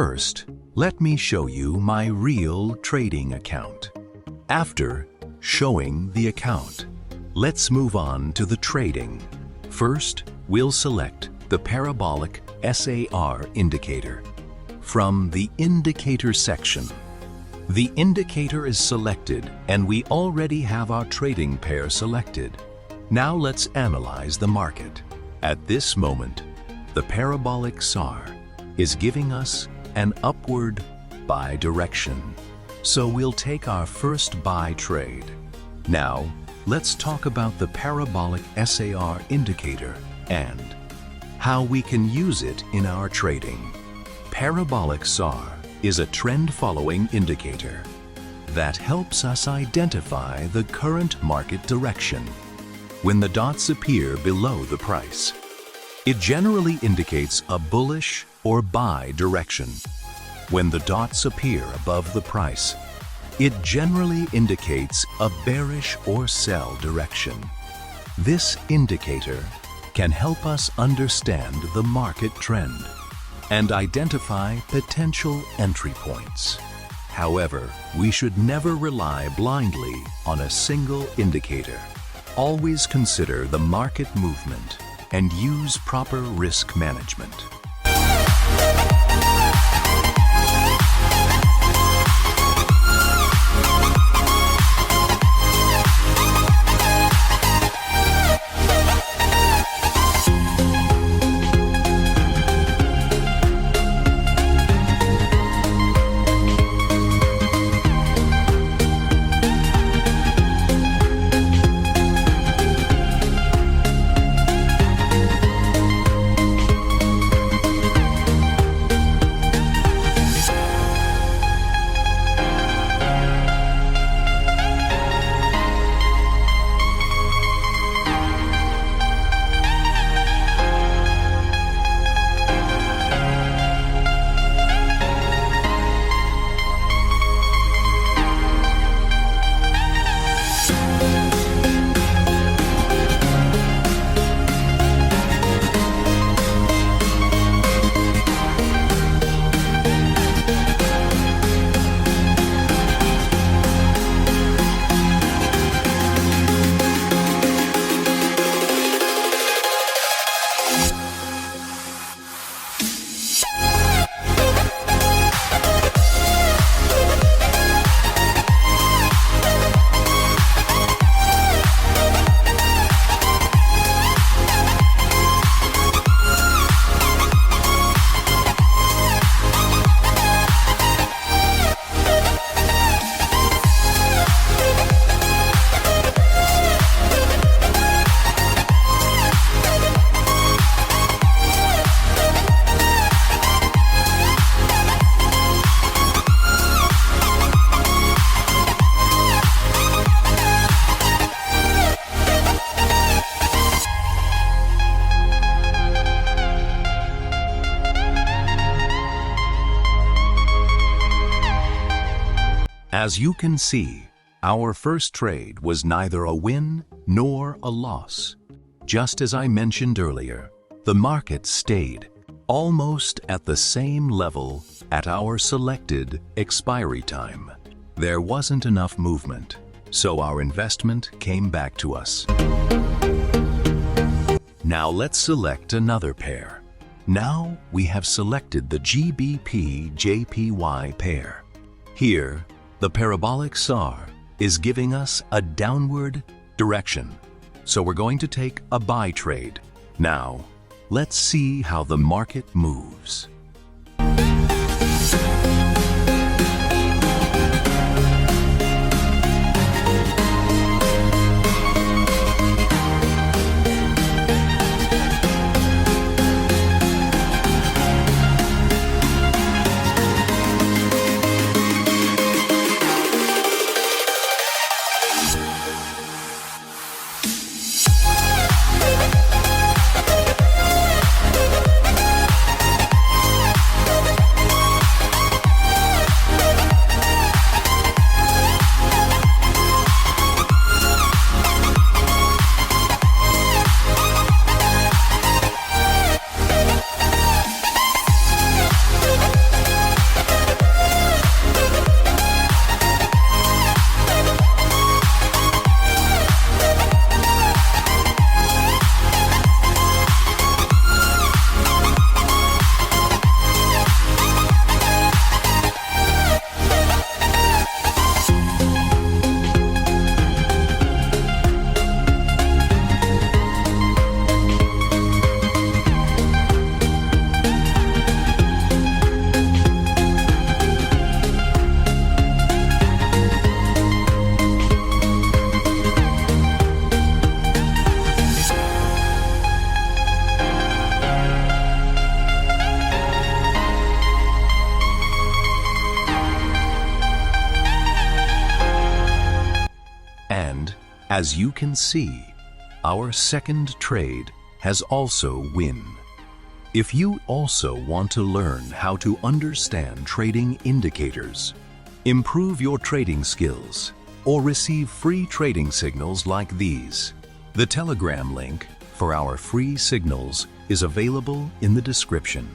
First, let me show you my real trading account. After showing the account, let's move on to the trading. First, we'll select the parabolic SAR indicator. From the indicator section, the indicator is selected and we already have our trading pair selected. Now let's analyze the market. At this moment, the parabolic SAR is giving us an upward buy direction. So we'll take our first buy trade. Now, let's talk about the parabolic SAR indicator and how we can use it in our trading. Parabolic SAR is a trend-following indicator that helps us identify the current market direction. When the dots appear below the price, it generally indicates a bullish or buy direction. When the dots appear above the price, it generally indicates a bearish or sell direction. This indicator can help us understand the market trend and identify potential entry points. However, we should never rely blindly on a single indicator. Always consider the market movement and use proper risk management. As you can see, our first trade was neither a win nor a loss. Just as I mentioned earlier, the market stayed almost at the same level at our selected expiry time. There wasn't enough movement, so our investment came back to us. Now let's select another pair. Now we have selected the GBP-JPY pair. Here, the parabolic SAR is giving us a downward direction, so we're going to take a buy trade. Now, let's see how the market moves. As you can see, our second trade has also win. If you also want to learn how to understand trading indicators, improve your trading skills, or receive free trading signals like these, the Telegram link for our free signals is available in the description.